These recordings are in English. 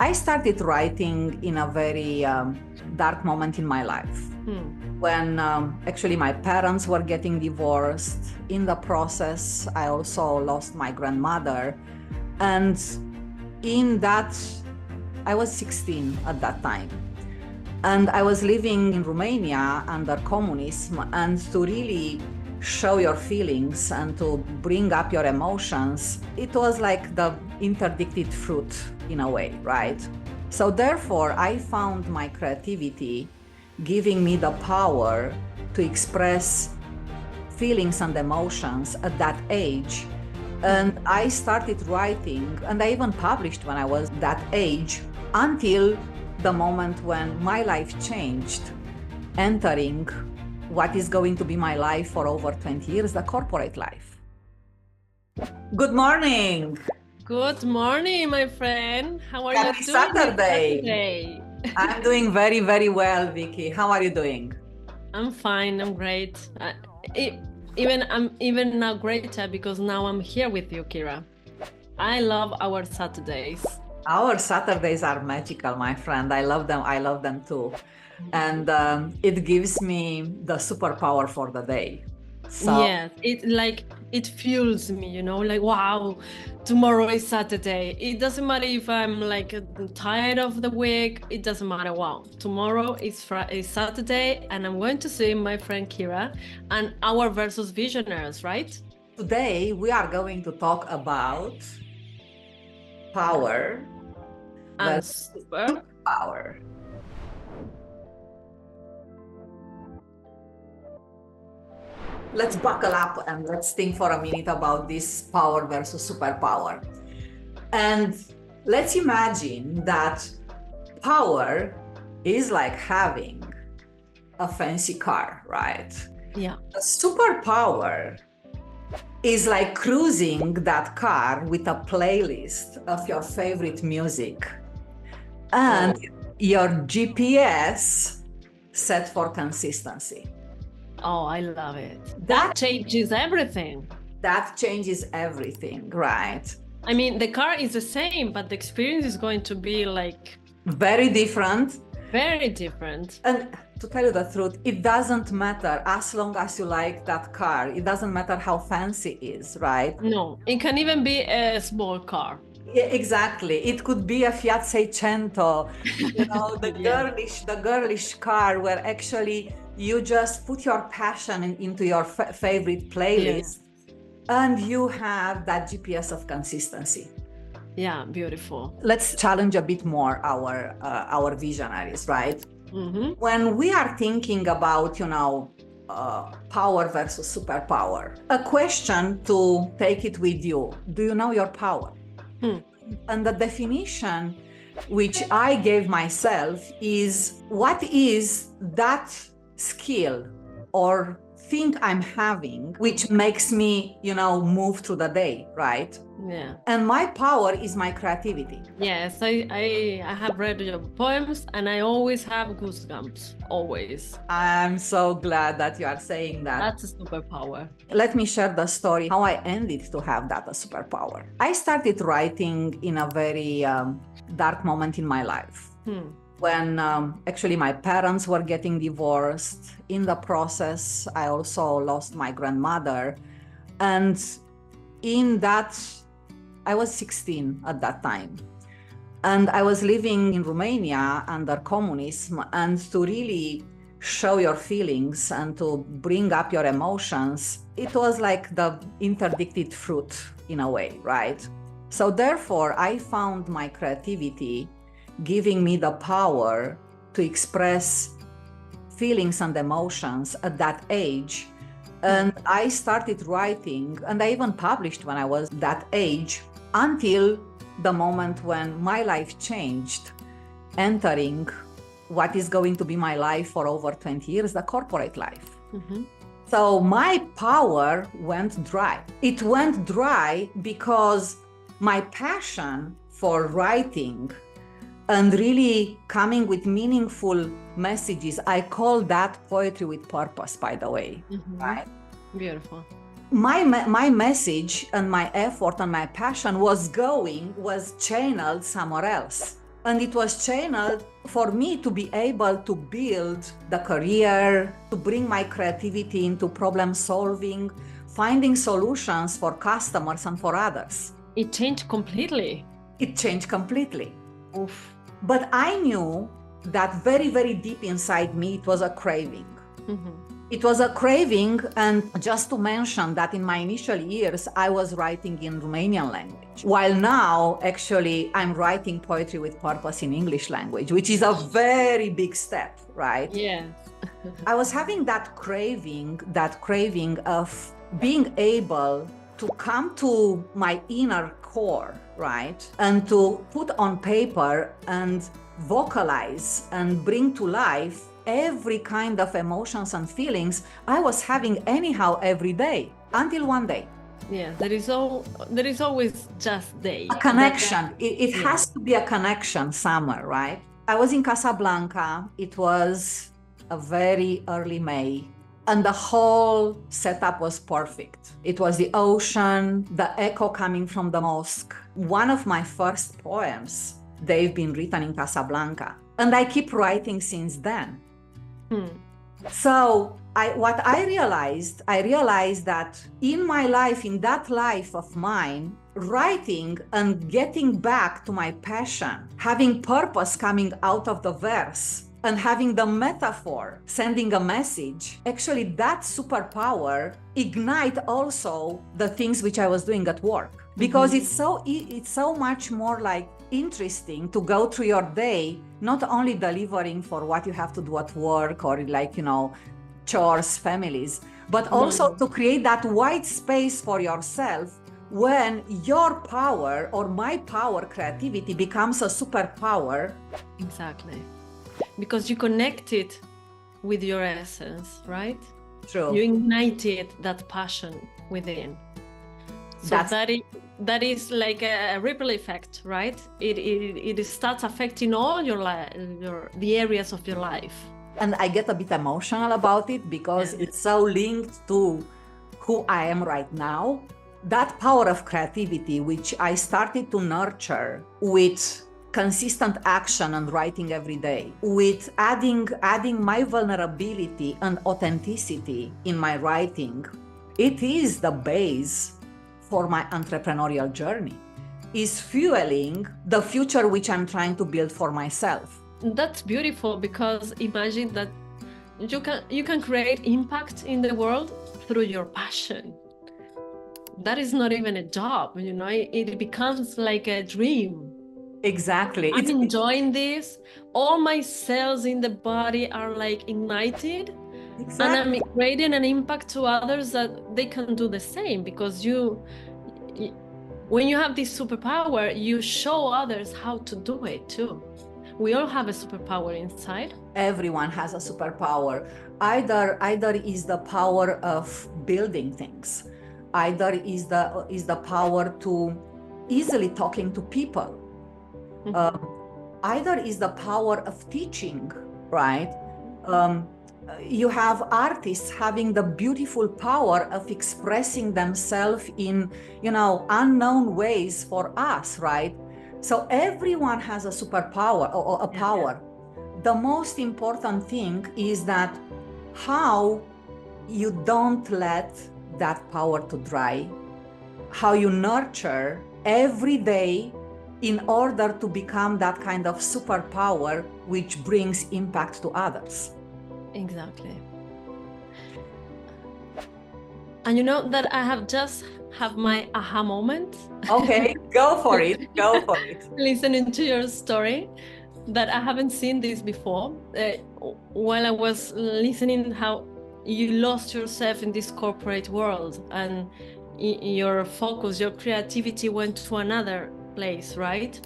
I started writing in a very dark moment in my life when actually my parents were getting divorced. In the process, I also lost my grandmother. And in that, I was 16 at that time. And I was living in Romania under communism, and to really show your feelings and to bring up your emotions, it was like the interdicted fruit in a way, right? So therefore, I found my creativity giving me the power to express feelings and emotions at that age. And I started writing, and I even published when I was that age, until the moment when my life changed, entering what is going to be my life for over 20 years, the corporate life. Good morning. Good morning, my friend. How are Happy you doing Saturday. I'm doing very, very well, Vicky. How are you doing? I'm fine. I'm great. I'm even now greater because now I'm here with you, Kira. I love our Saturdays. Our Saturdays are magical, my friend. I love them. I love them too. And it gives me the superpower for the day. So yes, it fuels me, you know, like, wow, tomorrow is Saturday. It doesn't matter if I'm like tired of the week. It doesn't matter. Wow, tomorrow is Saturday, and I'm going to see my friend Kira and our versus visionaries, right? Today we are going to talk about power and versus superpower. Let's buckle up and let's think for a minute about this power versus superpower. And let's imagine that power is like having a fancy car, right? Yeah. A superpower is like cruising that car with a playlist of your favorite music and your GPS set for consistency. Oh, I love it. That changes everything. That changes everything, right? I mean, the car is the same, but the experience is going to be like... very different. Very different. And to tell you the truth, it doesn't matter as long as you like that car. It doesn't matter how fancy it is, right? No, it can even be a small car. Yeah, exactly. It could be a Fiat Seicento, you know, the girlish car where actually you just put your passion into your favorite playlist, and you have that GPS of consistency. Yeah, beautiful. Let's challenge a bit more our visionaries, right? Mm-hmm. When we are thinking about, you know, power versus superpower, a question to take it with you: do you know your power? And the definition which I gave myself is, what is that skill or thing I'm having which makes me, you know, move through the day, right? Yeah. And my power is my creativity. Yes, I have read your poems and I always have goosebumps, always. I'm so glad that you are saying that. That's a superpower. Let me share the story how I ended to have that a superpower. I started writing in a very dark moment in my life. When actually my parents were getting divorced. In the process, I also lost my grandmother. And in that, I was 16 at that time. And I was living in Romania under communism, and to really show your feelings and to bring up your emotions, it was like the interdicted fruit in a way, right? So therefore, I found my creativity giving me the power to express feelings and emotions at that age. And I started writing, and I even published when I was that age, until the moment when my life changed, entering what is going to be my life for over 20 years, the corporate life. So my power went dry. It went dry because my passion for writing and really coming with meaningful messages, I call that poetry with purpose, by the way, right? Beautiful. My message and my effort and my passion was channeled somewhere else. And it was channeled for me to be able to build the career, to bring my creativity into problem solving, finding solutions for customers and for others. It changed completely. It changed completely. Oof. But I knew that very, very deep inside me, it was a craving. Mm-hmm. It was a craving, and just to mention that in my initial years, I was writing in Romanian language, while now, actually, I'm writing poetry with purpose in English language, which is a very big step, right? Yeah. I was having that craving of being able to come to my inner core, right? And to put on paper and vocalize and bring to life every kind of emotions and feelings I was having anyhow every day, until one day. Yeah, there is always just day. A connection. It has to be a connection somewhere, right? I was in Casablanca. It was a very early May, and the whole setup was perfect. It was the ocean, the echo coming from the mosque. One of my first poems, they've been written in Casablanca, and I keep writing since then. So what I realized that in my life, in that life of mine, writing and getting back to my passion, having purpose coming out of the verse, and having the metaphor sending a message, actually that superpower ignite also the things which I was doing at work. Because it's so much more like interesting to go through your day, not only delivering for what you have to do at work or like, chores, families, but also to create that white space for yourself when your power or my power, creativity, becomes a superpower. Exactly. Because you connect it with your essence, right? True. You ignited that passion within. So that is like a ripple effect, right? It starts affecting all the areas of your life. And I get a bit emotional about it because it's so linked to who I am right now. That power of creativity, which I started to nurture with consistent action and writing every day, with adding my vulnerability and authenticity in my writing, it is the base for my entrepreneurial journey, is fueling the future which I'm trying to build for myself. That's beautiful, because imagine that you can create impact in the world through your passion. That is not even a job, it becomes like a dream. Exactly. I'm enjoying this. All my cells in the body are like ignited. Exactly. And I'm creating an impact to others that they can do the same, because when you have this superpower, you show others how to do it too. We all have a superpower inside. Everyone has a superpower. Either is the power of building things, either is the power to easily talking to people. Either is the power of teaching, right? You have artists having the beautiful power of expressing themselves in, unknown ways for us, right? So everyone has a superpower or a power. The most important thing is that how you don't let that power to dry, how you nurture every day in order to become that kind of superpower which brings impact to others. Exactly. And you know that I have my aha moment. Okay, go for it. Listening to your story, that I haven't seen this before. While I was listening how you lost yourself in this corporate world, and your focus, your creativity went to another place, right?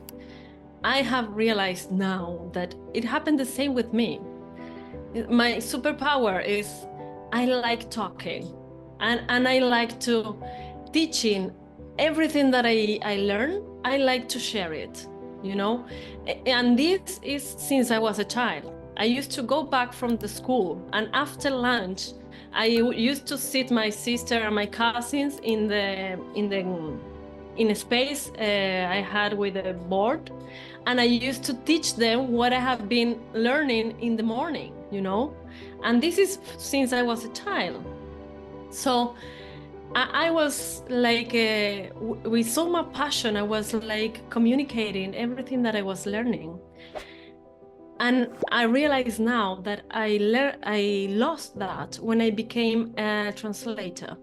I have realized now that it happened the same with me. My superpower is I like talking, and I like to teaching everything that I learn. I like to share it, and this is since I was a child. I used to go back from the school, and after lunch I used to sit my sister and my cousins in a space I had with a board, And I used to teach them what I have been learning in the morning, you know? And this is since I was a child. So I was like, with so much passion, I was like communicating everything that I was learning. And I realize now that I lost that when I became a translator.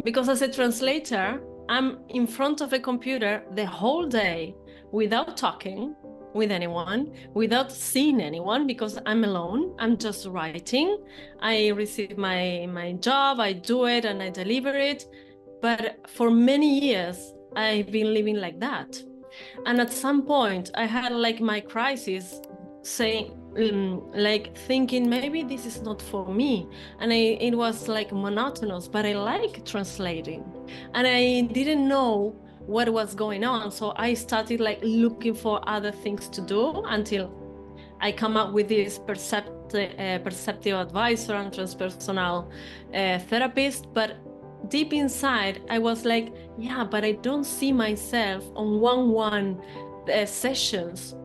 Because as a translator, I'm in front of a computer the whole day without talking with anyone, without seeing anyone, because I'm alone. I'm just writing. I receive my job, I do it and I deliver it. But for many years, I've been living like that. And at some point, I had like my crisis, saying, like thinking maybe this is not for me. And it was like monotonous, but I like translating. And I didn't know what was going on. So I started like looking for other things to do until I come up with this perceptive advisor and transpersonal therapist. But deep inside, I was like, yeah, but I don't see myself on one-on-one sessions.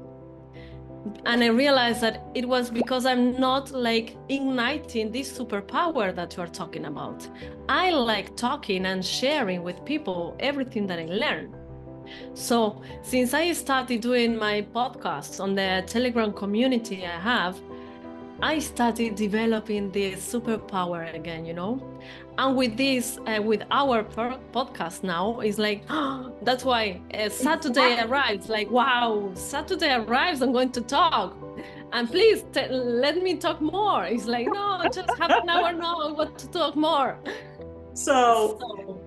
And I realized that it was because I'm not like igniting this superpower that you're talking about. I like talking and sharing with people everything that I learn. So since I started doing my podcasts on the Telegram community I have, I started developing this superpower again, you know? And with this, with our podcast now, is like, oh, that's why Saturday arrives, like, wow, Saturday arrives, I'm going to talk. And please let me talk more. It's like, no, just half an hour now, I want to talk more. So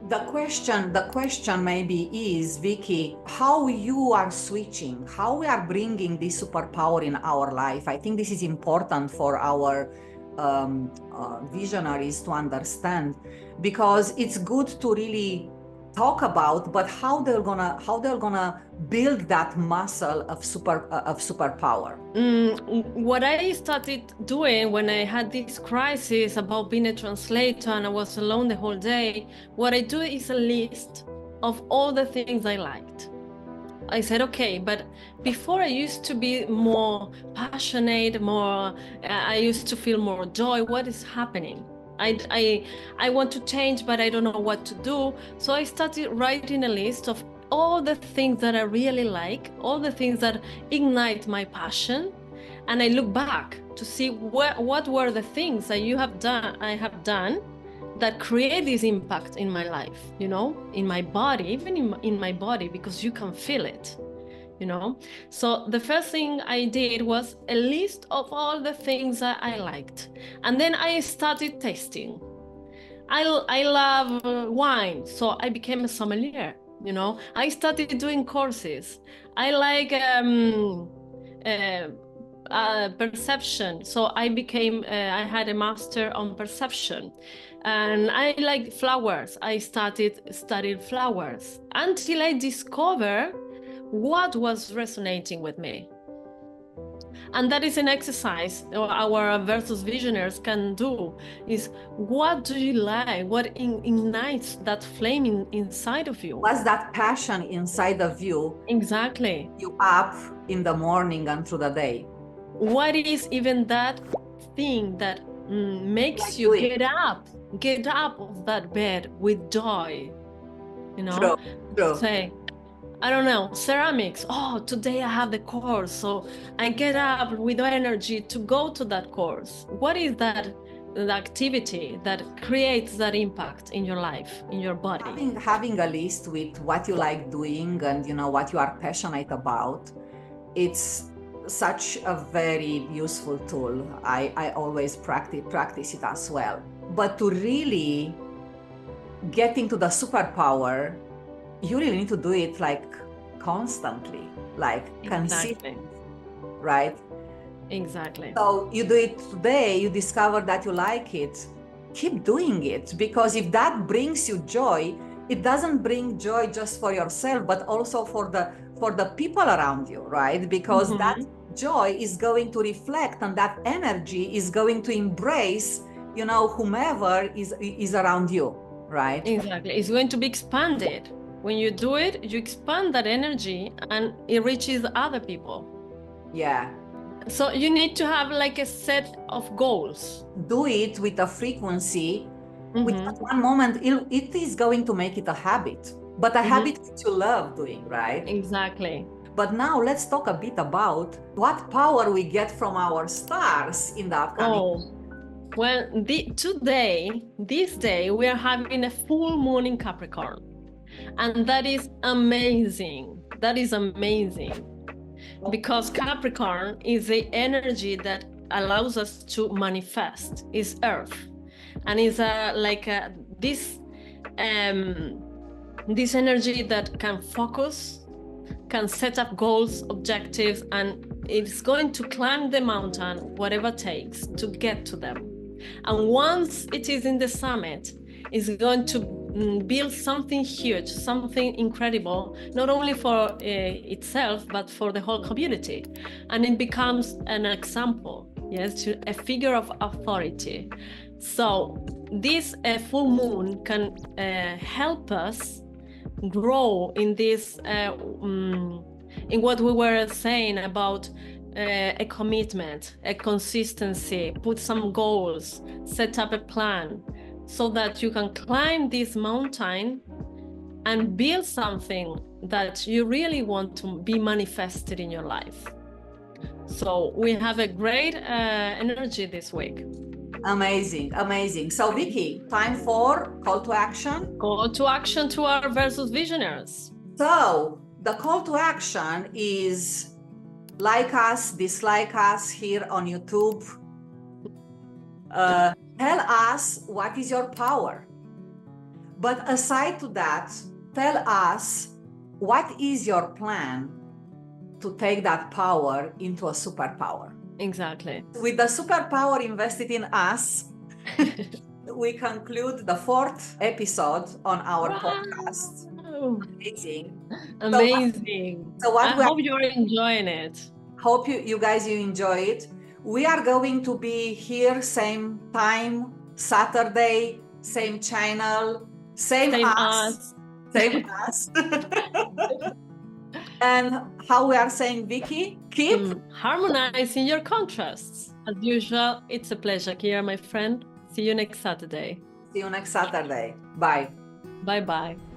the question maybe is, Vicky, how you are switching, how we are bringing this superpower in our life. I think this is important for our visionaries to understand, because it's good to really talk about, but how they're gonna build that muscle of superpower. What I started doing when I had this crisis about being a translator and I was alone the whole day, what I do is a list of all the things I liked. I said, okay, but before I used to be more passionate, I used to feel more joy. What is happening? I want to change, but I don't know what to do. So I started writing a list of all the things that I really like, all the things that ignite my passion. And I look back to see what were the things that I have done that create this impact in my life, you know, in my body, even in my body, because you can feel it, you know. So the first thing I did was a list of all the things that I liked. And then I started tasting. I love wine, so I became a sommelier, you know. I started doing courses. I like perception, so I had a master on perception. And I like flowers. I started studying flowers until I discovered what was resonating with me. And that is an exercise our versus visionaries can do, is what do you like? What ignites that flame inside of you? What's that passion inside of you? Exactly. You up in the morning and through the day. What is even that thing that makes you get up of that bed with joy, you know? True. Say, I don't know, ceramics. Oh, today I have the course, so I get up with energy to go to that course. What is that the activity that creates that impact in your life, in your body? Having a list with what you like doing and, you know, what you are passionate about, it's such a very useful tool. I always practice it as well. But to really get into the superpower, you really need to do it like constantly, like consistently, right? Exactly. So you do it today, you discover that you like it, keep doing it, because if that brings you joy, it doesn't bring joy just for yourself, but also for the people around you, right? Because that joy is going to reflect, and that energy is going to embrace, you know, whomever is around you, right? Exactly. It's going to be expanded. when you do it, you expand that energy and it reaches other people. Yeah. So you need to have like a set of goals. Do it with a frequency, which at one moment it is going to make it a habit, but a habit that you love doing, right? Exactly. But now let's talk a bit about what power we get from our stars in the upcoming. Oh, well, this day, we are having a full moon in Capricorn. And that is amazing. That is amazing. Because Capricorn is the energy that allows us to manifest, is Earth. And is this energy that can focus, can set up goals, objectives, and it's going to climb the mountain, whatever it takes to get to them. And once it is in the summit, it's going to build something huge, something incredible, not only for itself, but for the whole community. And it becomes an example, yes, a figure of authority. So this full moon can help us grow in this, in what we were saying about a commitment, a consistency, put some goals, set up a plan, so that you can climb this mountain and build something that you really want to be manifested in your life. So we have a great energy this week. Amazing, amazing. So Vicky, time for call to action. Call to action to our versus visionaries. So the call to action is like us, dislike us here on YouTube. Tell us what is your power. But aside to that, tell us what is your plan to take that power into a superpower. Exactly. With the superpower invested in us, we conclude the 4th episode on our podcast. Amazing. Amazing. I hope you're enjoying it. Hope you guys enjoy it. We are going to be here same time, Saturday, same channel, same us. Same us. And how we are saying, Vicky, keep harmonizing your contrasts. As usual, it's a pleasure, Kira, my friend. See you next Saturday. See you next Saturday. Bye. Bye-bye.